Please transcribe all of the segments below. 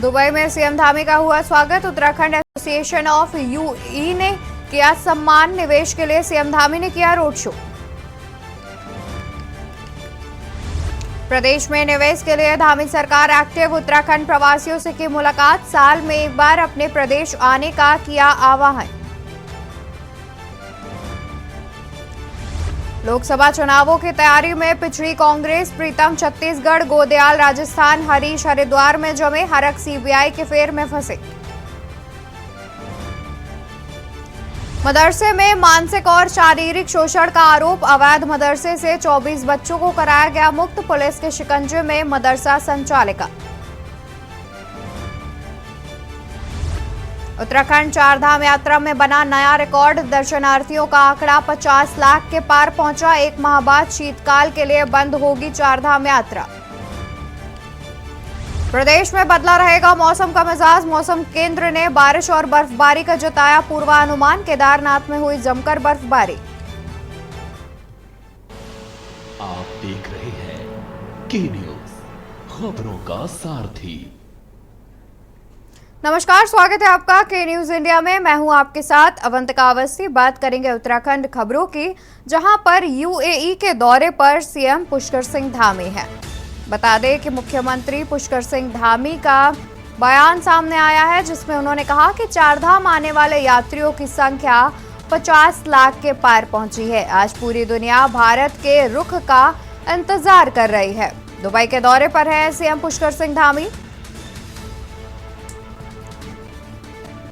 Dubai में CM Dhami का हुआ स्वागत। उत्तराखंड एसोसिएशन ऑफ यूई ने किया सम्मान। निवेश के लिए सीएम धामी ने किया रोड शो। प्रदेश में निवेश के लिए धामी सरकार एक्टिव। उत्तराखंड प्रवासियों से की मुलाकात। साल में एक बार अपने प्रदेश आने का किया आह्वान। लोकसभा चुनावों की तैयारी में पिछड़ी कांग्रेस। प्रीतम छत्तीसगढ़, गोदयाल राजस्थान, हरीश हरिद्वार में जमे। हरक सीबीआई के फेर में फंसे। मदरसे में मानसिक और शारीरिक शोषण का आरोप। अवैध मदरसे से 24 बच्चों को कराया गया मुक्त। पुलिस के शिकंजे में मदरसा संचालिका। उत्तराखंड चारधाम यात्रा में बना नया रिकॉर्ड। दर्शनार्थियों का आंकड़ा 50 लाख के पार पहुंचा। एक माह बाद शीतकाल के लिए बंद होगी चारधाम यात्रा। प्रदेश में बदला रहेगा मौसम का मिजाज। मौसम केंद्र ने बारिश और बर्फबारी का जताया पूर्वानुमान। केदारनाथ में हुई जमकर बर्फबारी। आप देख रहे हैं के न्यूज, खबरों का सारथी। नमस्कार, स्वागत है आपका के न्यूज इंडिया में। मैं हूं आपके साथ अवंतिका अवस्थी। बात करेंगे उत्तराखंड खबरों की, जहां पर यूएई के दौरे पर सीएम पुष्कर सिंह धामी है। बता दें कि मुख्यमंत्री पुष्कर सिंह धामी का बयान सामने आया है, जिसमें उन्होंने कहा कि चारधाम आने वाले यात्रियों की संख्या 50 लाख के पार पहुंची है। आज पूरी दुनिया भारत के रुख का इंतजार कर रही है। दुबई के दौरे पर है सीएम पुष्कर सिंह धामी।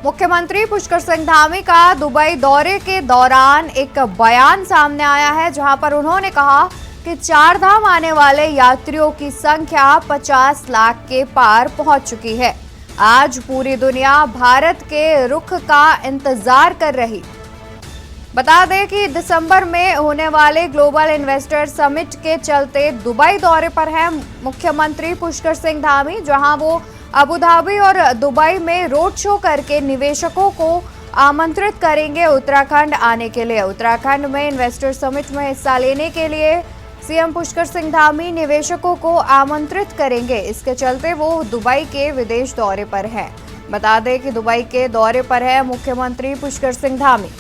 मुख्यमंत्री पुष्कर सिंह धामी का दुबई दौरे के दौरान एक बयान सामने आया है, जहां पर उन्होंने कहा कि चारधाम आने वाले यात्रियों की संख्या 50 लाख के पार पहुंच चुकी है। आज पूरी दुनिया भारत के रुख का इंतजार कर रही। बता दें कि दिसंबर में होने वाले ग्लोबल इन्वेस्टर समिट के चलते दुबई दौरे पर हैं मुख्यमंत्री पुष्कर सिंह धामी, जहां वो अबू धाबी और दुबई में रोड शो करके निवेशकों को आमंत्रित करेंगे उत्तराखंड आने के लिए। उत्तराखंड में इन्वेस्टर समिट में हिस्सा लेने के लिए सीएम पुष्कर सिंह धामी निवेशकों को आमंत्रित करेंगे। इसके चलते वो दुबई के विदेश दौरे पर हैं। बता दें कि दुबई के दौरे पर है मुख्यमंत्री पुष्कर सिंह धामी।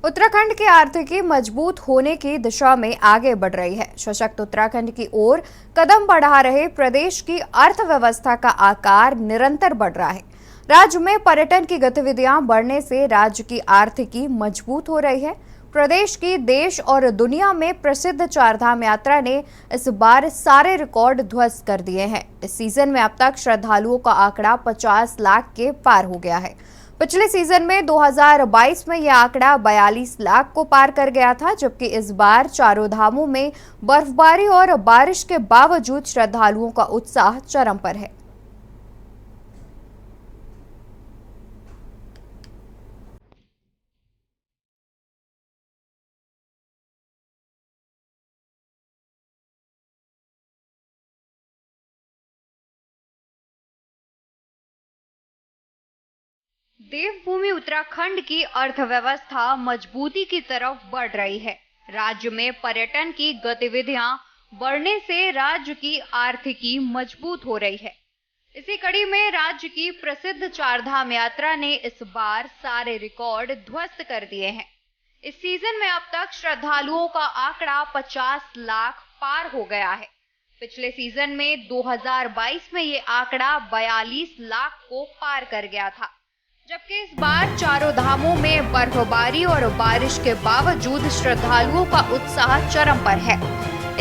उत्तराखंड की आर्थिकी मजबूत होने की दिशा में आगे बढ़ रही है। सशक्त उत्तराखंड की ओर कदम बढ़ा रहे प्रदेश की अर्थव्यवस्था का आकार निरंतर बढ़ रहा है। राज्य में पर्यटन की गतिविधियां बढ़ने से राज्य की आर्थिकी मजबूत हो रही है। प्रदेश की देश और दुनिया में प्रसिद्ध चारधाम यात्रा ने इस बार सारे रिकॉर्ड ध्वस्त कर दिए हैं। इस सीजन में अब तक श्रद्धालुओं का आंकड़ा 50 लाख के पार हो गया है। पिछले सीजन में 2022 में यह आंकड़ा 42 लाख को पार कर गया था, जबकि इस बार चारों धामों में बर्फबारी और बारिश के बावजूद श्रद्धालुओं का उत्साह चरम पर है। देवभूमि उत्तराखंड की अर्थव्यवस्था मजबूती की तरफ बढ़ रही है। राज्य में पर्यटन की गतिविधियां बढ़ने से राज्य की आर्थिकी मजबूत हो रही है। इसी कड़ी में राज्य की प्रसिद्ध चारधाम यात्रा ने इस बार सारे रिकॉर्ड ध्वस्त कर दिए हैं। इस सीजन में अब तक श्रद्धालुओं का आंकड़ा 50 लाख पार हो गया है। पिछले सीजन में 2022 में ये आंकड़ा 42 लाख को पार कर गया था, जबकि इस बार चारों धामों में बर्फबारी और बारिश के बावजूद श्रद्धालुओं का उत्साह चरम पर है।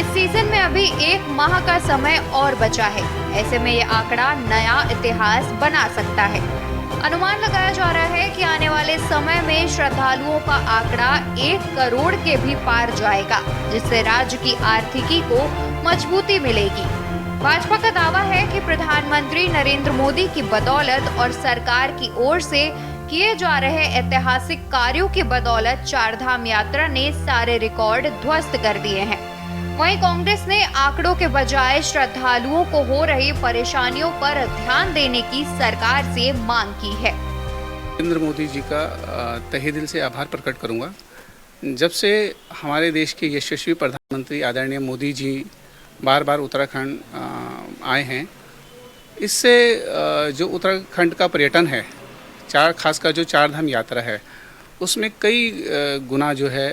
इस सीजन में अभी एक माह का समय और बचा है। ऐसे में ये आंकड़ा नया इतिहास बना सकता है। अनुमान लगाया जा रहा है कि आने वाले समय में श्रद्धालुओं का आंकड़ा 1 करोड़ के भी पार जाएगा, जिससे राज्य की आर्थिकी को मजबूती मिलेगी। भाजपा का दावा है कि प्रधानमंत्री नरेंद्र मोदी की बदौलत और सरकार की ओर से किए जा रहे ऐतिहासिक कार्यों की बदौलत चारधाम यात्रा ने सारे रिकॉर्ड ध्वस्त कर दिए हैं। वहीं कांग्रेस ने आंकड़ों के बजाय श्रद्धालुओं को हो रही परेशानियों पर ध्यान देने की सरकार से मांग की है। नरेंद्र मोदी जी का तहे दिल से आभार प्रकट करूंगा जब से हमारे देश के यशस्वी प्रधानमंत्री आदरणीय मोदी जी बार बार उत्तराखंड आए हैं, इससे जो उत्तराखंड का पर्यटन है, खासकर जो चार धाम यात्रा है, उसमें कई गुना जो है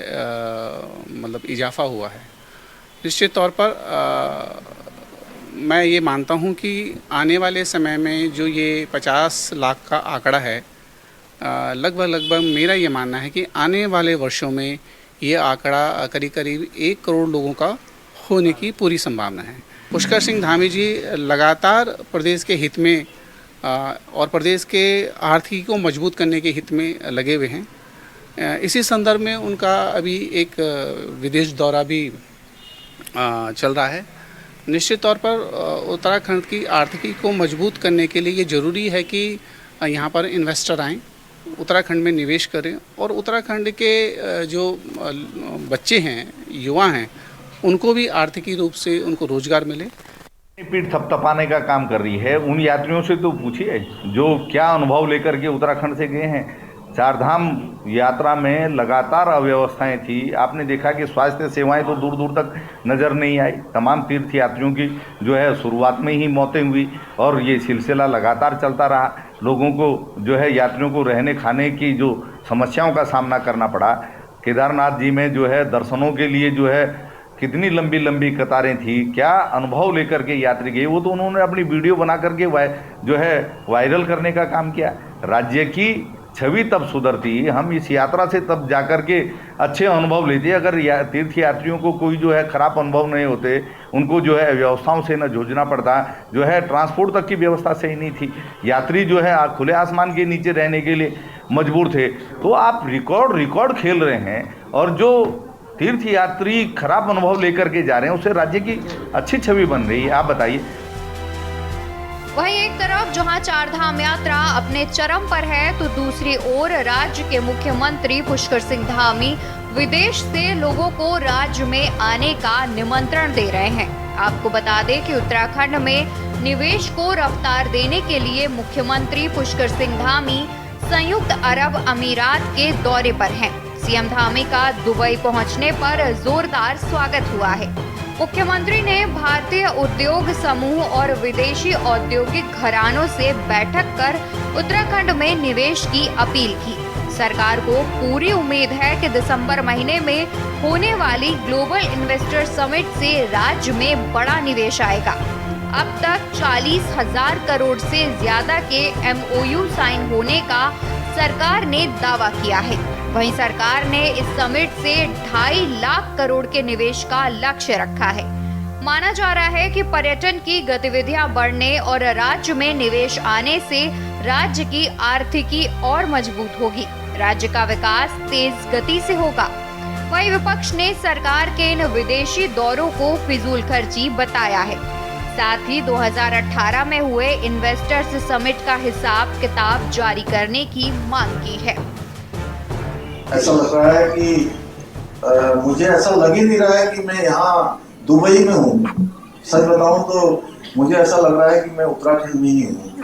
मतलब इजाफा हुआ है। निश्चित तौर पर मैं ये मानता हूँ कि आने वाले समय में जो ये 50 लाख का आंकड़ा है, लगभग मेरा ये मानना है कि आने वाले वर्षों में ये आंकड़ा करीब 1 करोड़ लोगों का होने की पूरी संभावना है। पुष्कर सिंह धामी जी लगातार प्रदेश के हित में और प्रदेश के आर्थिकी को मजबूत करने के हित में लगे हुए हैं। इसी संदर्भ में उनका अभी एक विदेश दौरा भी चल रहा है। निश्चित तौर पर उत्तराखंड की आर्थिकी को मजबूत करने के लिए ये ज़रूरी है कि यहाँ पर इन्वेस्टर आएँ, उत्तराखंड में निवेश करें और उत्तराखंड के जो बच्चे हैं, युवा हैं, उनको भी आर्थिकी रूप से उनको रोजगार मिले। पीठ थपथपाने का काम कर रही है। उन यात्रियों से तो पूछिए जो क्या अनुभव लेकर के उत्तराखंड से गए हैं। चारधाम यात्रा में लगातार अव्यवस्थाएं थी। आपने देखा कि स्वास्थ्य सेवाएं तो दूर दूर तक नज़र नहीं आई। तमाम तीर्थ यात्रियों की जो है शुरुआत में ही मौतें हुई और ये सिलसिला लगातार चलता रहा। लोगों को जो है यात्रियों को रहने खाने की जो समस्याओं का सामना करना पड़ा। केदारनाथ जी में जो है दर्शनों के लिए जो है कितनी लंबी लंबी कतारें थी। क्या अनुभव लेकर के यात्री गए, वो तो उन्होंने अपनी वीडियो बना करके जो है वायरल करने का काम किया। राज्य की छवि तब सुधरती, हम इस यात्रा से तब जाकर के अच्छे अनुभव लेते। अगर तीर्थ यात्रियों को कोई जो है ख़राब अनुभव नहीं होते, उनको जो है व्यवस्थाओं से न जूझना पड़ता, जो है ट्रांसपोर्ट तक की व्यवस्था सही नहीं थी, यात्री जो है खुले आसमान के नीचे रहने के लिए मजबूर थे। तो आप रिकॉर्ड खेल रहे हैं और जो तीर्थ यात्री खराब अनुभव लेकर के जा रहे हैं, उससे राज्य की अच्छी छवि बन रही है। आप बताइए। वहीं एक तरफ जहां चारधाम यात्रा अपने चरम पर है, तो दूसरी ओर राज्य के मुख्यमंत्री पुष्कर सिंह धामी विदेश से लोगों को राज्य में आने का निमंत्रण दे रहे हैं। आपको बता दें कि उत्तराखंड में निवेश को रफ्तार देने के लिए मुख्यमंत्री पुष्कर सिंह धामी संयुक्त अरब अमीरात के दौरे पर हैं। सीएम धामी का दुबई पहुंचने पर जोरदार स्वागत हुआ है। मुख्यमंत्री ने भारतीय उद्योग समूह और विदेशी औद्योगिक घरानों से बैठक कर उत्तराखंड में निवेश की अपील की। सरकार को पूरी उम्मीद है कि दिसंबर महीने में होने वाली ग्लोबल इन्वेस्टर समिट से राज्य में बड़ा निवेश आएगा। अब तक 40,000 करोड़ से ज्यादा के MOU साइन होने का सरकार ने दावा किया है। वहीं सरकार ने इस समिट से 2.5 लाख करोड़ के निवेश का लक्ष्य रखा है। माना जा रहा है कि पर्यटन की गतिविधियां बढ़ने और राज्य में निवेश आने से राज्य की आर्थिकी और मजबूत होगी, राज्य का विकास तेज गति से होगा। वहीं विपक्ष ने सरकार के इन विदेशी दौरों को फिजूल खर्ची बताया है। साथ ही 2018 में हुए इन्वेस्टर्स समिट का हिसाब किताब जारी करने की मांग की है। ऐसा लग रहा है कि मुझे ऐसा लग ही नहीं रहा है कि मैं यहाँ दुबई में हूँ। सच बताऊं तो मुझे ऐसा लग रहा है कि मैं उत्तराखंड में ही हूँ।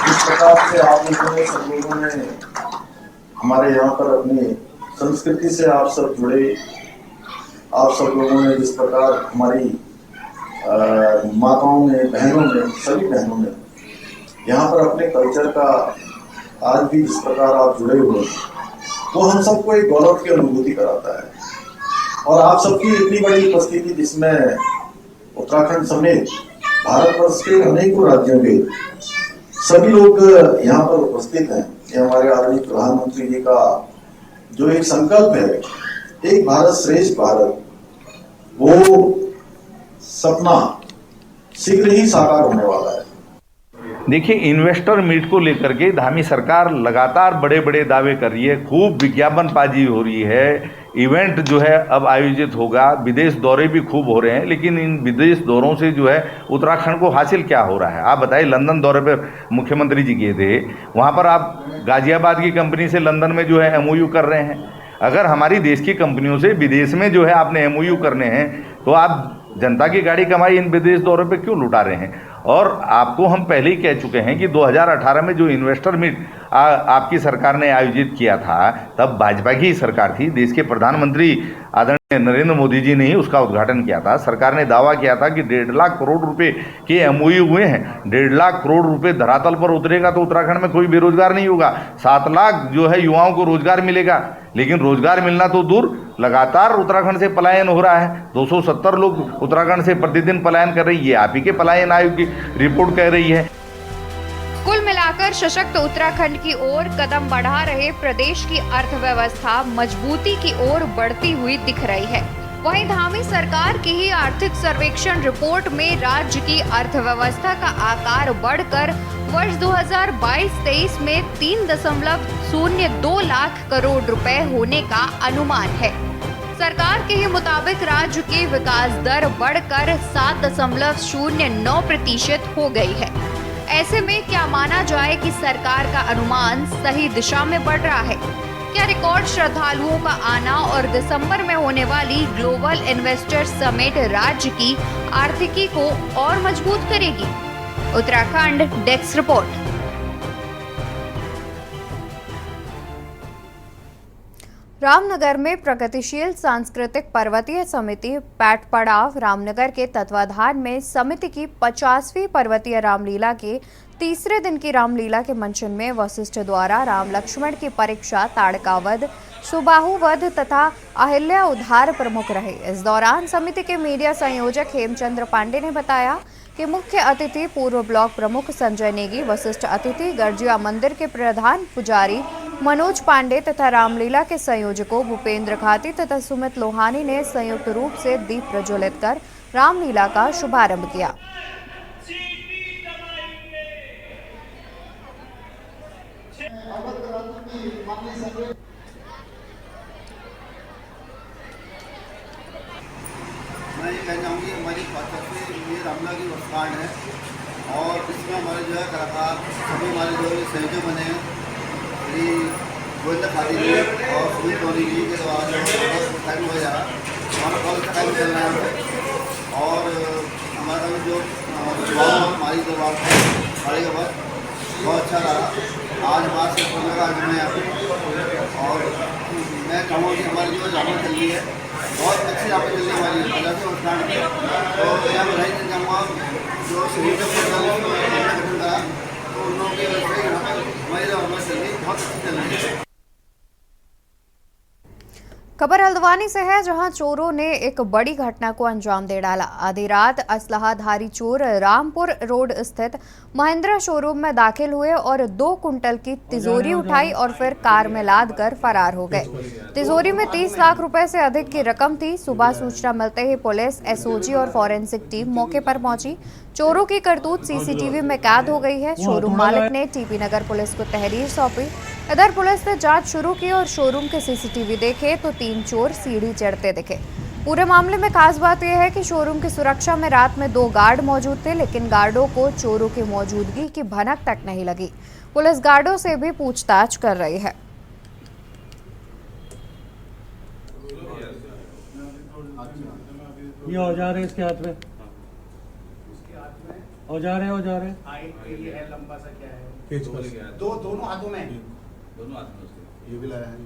जिस प्रकार से आप लोगों ने सब लोगों ने हमारे यहाँ पर अपनी संस्कृति से आप सब जुड़े, आप सब लोगों ने जिस प्रकार हमारी माताओं ने, बहनों ने, सभी बहनों ने यहाँ पर अपने कल्चर का आज भी जिस प्रकार आप जुड़े हुए हैं, वो हम सबको एक गौरव की अनुभूति कराता है। और आप सबकी इतनी बड़ी उपस्थिति, जिसमें उत्तराखंड समेत भारतवर्ष के अनेकों राज्यों के सभी लोग यहाँ पर उपस्थित हैं, ये हमारे आदरणीय प्रधानमंत्री जी का जो एक संकल्प है, एक भारत श्रेष्ठ भारत, वो सपना शीघ्र ही साकार होने वाला है। देखिए, इन्वेस्टर मीट को लेकर के धामी सरकार लगातार बड़े बड़े दावे कर रही है, खूब विज्ञापनबाजी हो रही है, इवेंट जो है अब आयोजित होगा, विदेश दौरे भी खूब हो रहे हैं। लेकिन इन विदेश दौरों से जो है उत्तराखंड को हासिल क्या हो रहा है? आप बताइए। लंदन दौरे पर मुख्यमंत्री जी गए थे, वहाँ पर आप गाजियाबाद की कंपनी से लंदन में जो है MOU कर रहे हैं। अगर हमारी देश की कंपनियों से विदेश में जो है आपने MOU करने हैं, तो आप जनता की गाड़ी कमाई इन विदेश दौरे पे क्यों लुटा रहे हैं? और आपको हम पहले ही कह चुके हैं कि 2018 में जो इन्वेस्टर मीट आपकी सरकार ने आयोजित किया था, तब भाजपा की सरकार थी, देश के प्रधानमंत्री आदरणीय नरेंद्र मोदी जी ने ही उसका उद्घाटन किया था। सरकार ने दावा किया था कि 1.5 लाख करोड़ रुपए के MOU हुए हैं। 1.5 लाख करोड़ रुपए धरातल पर उतरेगा तो उत्तराखंड में कोई बेरोजगार नहीं होगा। 7 लाख जो है युवाओं को रोजगार मिलेगा, लेकिन रोजगार मिलना तो दूर, लगातार उत्तराखंड से पलायन हो रहा है। 270 लोग उत्तराखंड से प्रतिदिन पलायन कर रही है, आप ही के पलायन आयोग की रिपोर्ट कह रही है। कुल मिलाकर सशक्त उत्तराखंड की ओर कदम बढ़ा रहे प्रदेश की अर्थव्यवस्था मजबूती की ओर बढ़ती हुई दिख रही है। वहीं धामी सरकार की ही आर्थिक सर्वेक्षण रिपोर्ट में राज्य की अर्थव्यवस्था का आकार बढ़कर वर्ष 2022-23 में 3.02 लाख करोड़ रुपए होने का अनुमान है। सरकार के ही मुताबिक राज्य की विकास दर बढ़कर 7.09% हो गई है। ऐसे में क्या माना जाए कि सरकार का अनुमान सही दिशा में बढ़ रहा है? क्या रिकॉर्ड श्रद्धालुओं का आना और दिसंबर में होने वाली ग्लोबल इन्वेस्टर समिट राज्य की आर्थिकी को और मजबूत करेगी? Uttarakhand desk report. रामनगर में प्रगतिशील सांस्कृतिक पर्वतीय समिति पैटपड़ाव रामनगर के तत्वाधान में समिति की 50वीं पर्वतीय रामलीला के तीसरे दिन की रामलीला के मंचन में वशिष्ठ द्वारा राम लक्ष्मण की परीक्षा, ताड़कावध, सुबाहुवध तथा अहिल्या उद्धार प्रमुख रहे। इस दौरान समिति के मीडिया संयोजक हेमचंद्र पांडे ने बताया कि मुख्य अतिथि पूर्व ब्लॉक प्रमुख संजय नेगी, वशिष्ठ अतिथि गर्जिया मंदिर के प्रधान पुजारी मनोज पांडे तथा रामलीला के संयोजकों भूपेंद्र खाती तथा सुमित लोहानी ने संयुक्त रूप से दीप प्रज्वलित कर रामलीला का शुभारंभ किया। मैं ये कहना चाहूँगी हमारी 50वीं ये रामलीला की वर्षगांठ है और इसमें हमारे जो है कलाकार सभी हमारे जो संयोजक बने हैं, श्री गोविंद खाती जी और सुमित लोहानी जी के द्वारा बहुत टाइम हो जा रहा है, हमारा बहुत अच्छा टाइम चल रहा है। और हमारा जो हमारी जो बात है साड़ी का बात बहुत अच्छा रहा। आज हमारे से लगा आज मैं यहाँ पे और मैं कहूँगा कि हमारी जो जामा चल रही है बहुत अच्छी जामा चल रही है हमारी उत्तराखंड में। तो यहाँ बधाई देना चाहूँगा जो शहीद गठन करा तो उन लोगों की वजह से हमारी जो हमारी चल रही बहुत अच्छी चल रही है। खबर हल्द्वानी से है, जहां चोरों ने एक बड़ी घटना को अंजाम दे डाला। आधी रात असलाधारी चोर रामपुर रोड स्थित महिंद्रा शोरूम में दाखिल हुए और 2 कुंटल की तिजोरी उठाई और फिर कार में लाद कर फरार हो गए। तिजोरी में 30 लाख रुपए से अधिक की रकम थी। सुबह सूचना मिलते ही पुलिस, SOG और फॉरेंसिक टीम मौके पर पहुंची। चोरों की करतूत CCTV में कैद हो गई है। शोरूम मालिक ने TP नगर पुलिस को तहरीर सौंपी। इधर पुलिस ने जांच शुरू की और शोरूम के CCTV देखे तो 3 चोर सीढ़ी चढ़ते दिखे। पूरे मामले में खास बात यह है कि शोरूम की सुरक्षा में रात में 2 गार्ड मौजूद थे, लेकिन गार्डों को चोरों की मौजूदगी की भनक तक नहीं लगी। पुलिस गार्डों से भी पूछताछ कर रही है। ये औजार है इसके हाथ में, औजार है लंबा सा क्या है दोनों हाथों में ये भी लाया है।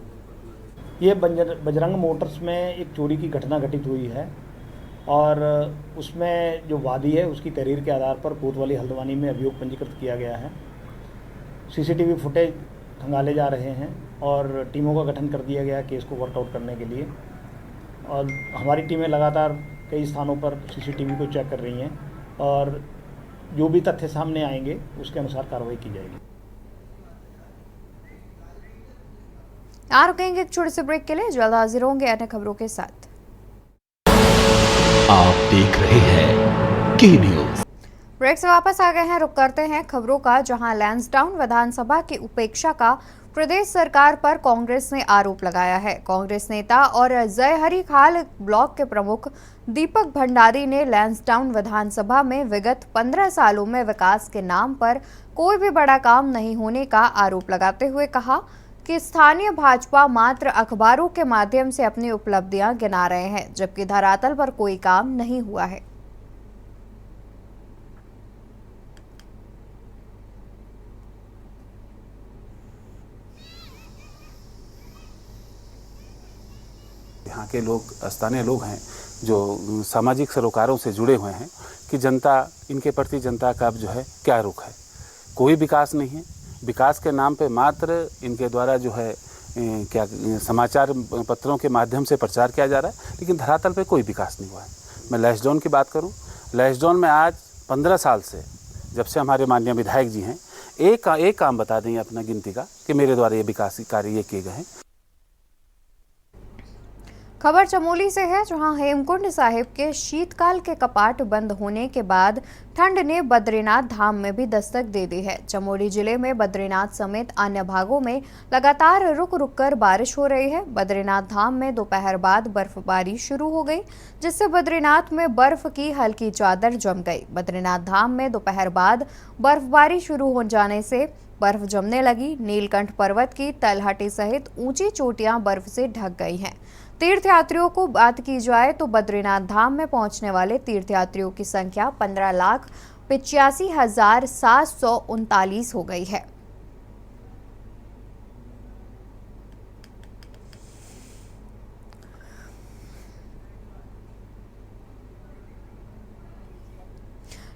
ये बजरंग मोटर्स में एक चोरी की घटना घटित हुई है और उसमें जो वादी है उसकी तहरीर के आधार पर कोतवाली हल्द्वानी में अभियोग पंजीकृत किया गया है। CCTV फुटेज खंगाले जा रहे हैं और टीमों का गठन कर दिया गया है केस को वर्कआउट करने के लिए। और हमारी टीमें लगातार कई स्थानों पर CCTV को चेक कर रही हैं और जो भी तथ्य सामने आएंगे उसके अनुसार कार्रवाई की जाएगी। यहाँ रुकेंगे एक छोटे से ब्रेक के लिए, जल्द हाजिर होंगे अन्य खबरों के साथ। आप देख रहे हैं के न्यूज। ब्रेक से वापस आ गए हैं, रुक करते हैं खबरों का, जहां लैंसडाउन विधानसभा की उपेक्षा का प्रदेश सरकार पर कांग्रेस ने आरोप लगाया है। कांग्रेस नेता और जयहरी खाल ब्लॉक के प्रमुख दीपक भंडारी ने लैंसडाउन विधानसभा में विगत 15 सालों में विकास के नाम पर कोई भी बड़ा काम नहीं होने का आरोप लगाते हुए कहा कि स्थानीय भाजपा मात्र अखबारों के माध्यम से अपनी उपलब्धियां गिना रहे हैं, जबकि धरातल पर कोई काम नहीं हुआ है। यहाँ के लोग, स्थानीय लोग हैं जो सामाजिक सरोकारों से जुड़े हुए हैं कि जनता, इनके प्रति जनता का अब जो है क्या रुख है। कोई विकास नहीं है, विकास के नाम पे मात्र इनके द्वारा जो है क्या समाचार पत्रों के माध्यम से प्रचार किया जा रहा है, लेकिन धरातल पे कोई विकास नहीं हुआ है। मैं लैंसडाउन की बात करूं, लैंसडाउन में आज 15 साल से, जब से हमारे माननीय विधायक जी हैं, एक काम बता दें अपना गिनती का कि मेरे द्वारा ये विकास कार्य ये किए गए हैं। खबर चमोली से है, जहां हेमकुंड साहिब के शीतकाल के कपाट बंद होने के बाद ठंड ने बद्रीनाथ धाम में भी दस्तक दे दी है। चमोली जिले में बद्रीनाथ समेत अन्य भागों में लगातार रुक रुक कर बारिश हो रही है। बद्रीनाथ धाम में दोपहर बाद बर्फबारी शुरू हो गई, जिससे बद्रीनाथ में बर्फ की हल्की चादर जम गई। बद्रीनाथ धाम में दोपहर बाद बर्फबारी शुरू हो जाने से बर्फ जमने लगी। नीलकंठ पर्वत की तलहटी सहित ऊंची चोटियां बर्फ से ढक गई हैं। तीर्थयात्रियों को बात की जाए तो बद्रीनाथ धाम में पहुंचने वाले तीर्थयात्रियों की संख्या 15,85,739 हो गई है।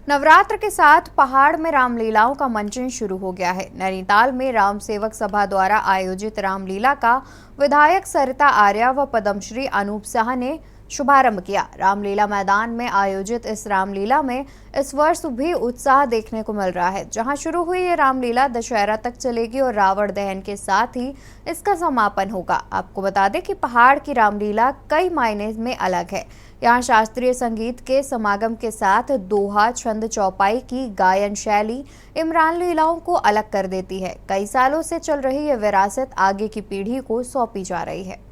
नवरात्र के साथ पहाड़ में रामलीलाओं का मंचन शुरू हो गया है। नैनीताल में राम सेवक सभा द्वारा आयोजित रामलीला का विधायक सरिता आर्या व पद्मश्री अनूप साह ने शुभारंभ किया। रामलीला मैदान में आयोजित इस रामलीला में इस वर्ष भी उत्साह देखने को मिल रहा है। जहां शुरू हुई ये रामलीला दशहरा तक चलेगी और रावण दहन के साथ ही इसका समापन होगा। आपको बता दें कि पहाड़ की रामलीला कई मायने में अलग है। यहाँ शास्त्रीय संगीत के समागम के साथ दोहा, छंद, चौपाई की गायन शैली इमरान लीलाओं को अलग कर देती है। कई सालों से चल रही ये विरासत आगे की पीढ़ी को सौंपी जा रही है।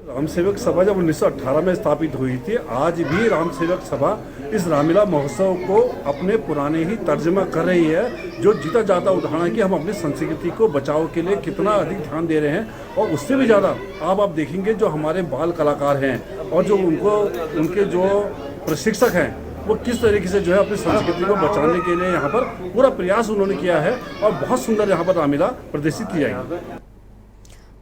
राम सेवक सभा जब 1918 में स्थापित हुई थी, आज भी राम सेवक सभा इस रामलीला महोत्सव को अपने पुराने ही तर्जमा कर रही है, जो जीता जाता उदाहरण है कि हम अपनी संस्कृति को बचाव के लिए कितना अधिक ध्यान दे रहे हैं। और उससे भी ज़्यादा आप देखेंगे जो हमारे बाल कलाकार हैं और जो उनके जो प्रशिक्षक हैं, वो किस तरीके से जो है अपनी संस्कृति को बचाने के लिए यहाँ पर पूरा प्रयास उन्होंने किया है और बहुत सुंदर यहाँ पर रामलीला प्रदर्शित की जाएगी।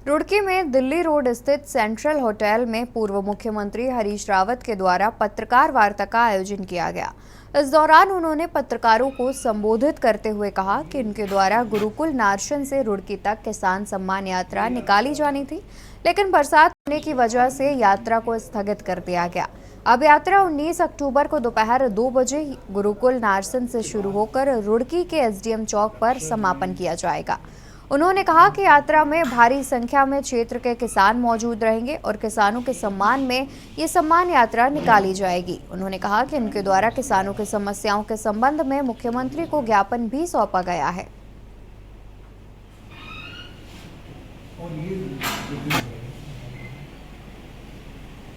रुड़की में दिल्ली रोड स्थित सेंट्रल होटल में पूर्व मुख्यमंत्री हरीश रावत के द्वारा पत्रकार वार्ता का आयोजन किया गया। इस दौरान उन्होंने पत्रकारों को संबोधित करते हुए कहा कि उनके द्वारा गुरुकुल नारसन से रुड़की तक किसान सम्मान यात्रा निकाली जानी थी, लेकिन बरसात होने की वजह से यात्रा को स्थगित कर दिया गया। अब यात्रा 19 अक्टूबर को दोपहर 2 बजे गुरुकुल नारसन से शुरू होकर रुड़की के एसडीएम चौक पर समापन किया जाएगा। उन्होंने कहा कि यात्रा में भारी संख्या में क्षेत्र के किसान मौजूद रहेंगे और किसानों के सम्मान में ये सम्मान यात्रा निकाली जाएगी। उन्होंने कहा कि उनके द्वारा किसानों की समस्याओं के संबंध में मुख्यमंत्री को ज्ञापन भी सौंपा गया है।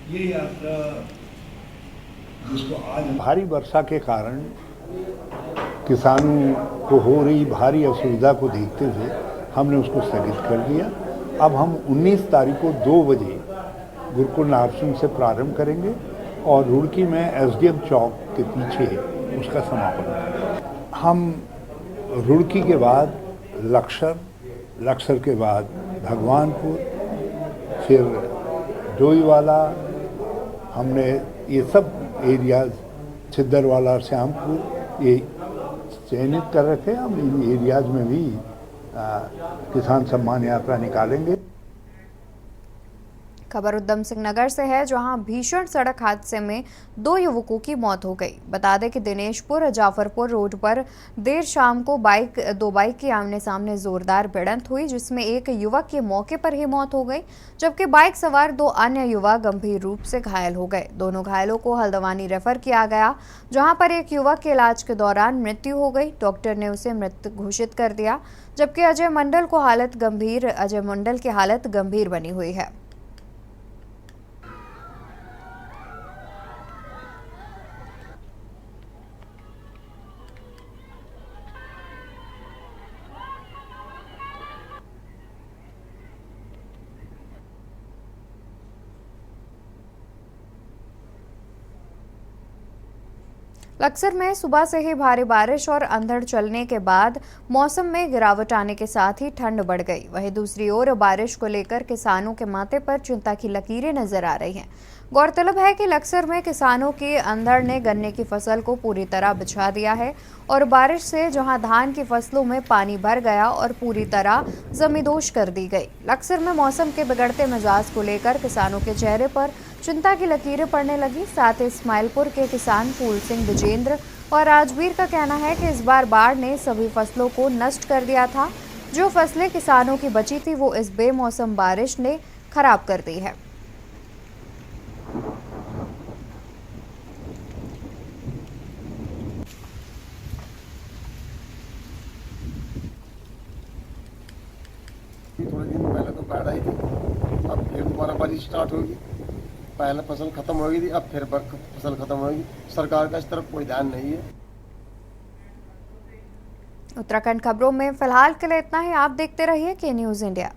ये यात्रा जिसको आज भारी वर्षा के कारण किसानों को हो रही भारी असुविधा को देखते हुए हमने उसको स्थगित कर दिया। अब हम 19 तारीख को 2 बजे गुरुकुल नारसन से प्रारंभ करेंगे और रुड़की में एसडीएम चौक के पीछे उसका समापन करेंगे। हम रुड़की के बाद लक्सर के बाद भगवानपुर, फिर डोईवाला, हमने ये सब एरियाज, छिद्दरवाला, श्यामपुर, ये चयनित कर रखे। हम इन एरियाज में भी किसान सम्मान यात्रा निकालेंगे। खबर उधम सिंह नगर से है, जहां भीषण सड़क हादसे में 2 युवकों की मौत हो गई। बता दें कि दिनेशपुर जाफरपुर रोड पर देर शाम को दो बाइक की आमने सामने जोरदार भिड़ंत हुई, जिसमें एक युवक की मौके पर ही मौत हो गई, जबकि बाइक सवार 2 अन्य युवक गंभीर रूप से घायल हो गए। दोनों घायलों को हल्द्वानी रेफर किया गया, जहां पर एक युवक के इलाज के दौरान मृत्यु हो गई। डॉक्टर ने उसे मृत घोषित कर दिया, जबकि अजय मंडल की हालत गंभीर बनी हुई है। लक्सर में सुबह से ही भारी बारिश और अंधड़ चलने के बाद मौसम में गिरावट आने के साथ ही ठंड बढ़ गई। वहीं दूसरी ओर बारिश को लेकर किसानों के माथे पर चिंता की लकीरें नजर आ रही हैं। गौरतलब है कि लक्सर में किसानों की अंधड़ ने गन्ने की फसल को पूरी तरह बिछा दिया है और बारिश से जहां धान की फसलों में पानी भर गया और पूरी तरह जमींदोज कर दी गई। लक्सर में मौसम के बिगड़ते मिजाज को लेकर किसानों के चेहरे पर चिंता की लकीरें पड़ने लगी। साथ ही इस्माइलपुर के किसान फूल सिंह विजेंद्र और राजवीर का कहना है कि इस बार बाढ़ ने सभी फसलों को नष्ट कर दिया था। जो फसलें किसानों की बची थी वो इस बेमौसम बारिश ने खराब कर दी है। थोड़े दिन पहले तो बाढ़ आई थी, अब फिर दोबारा बारिश स्टार्ट होगी। पहले फसल खत्म हो गई थी, अब फिर फसल खत्म होगी। सरकार का इस तरफ कोई ध्यान नहीं है। उत्तराखंड खबरों में फिलहाल के लिए इतना ही। आप देखते रहिए के न्यूज़ इंडिया।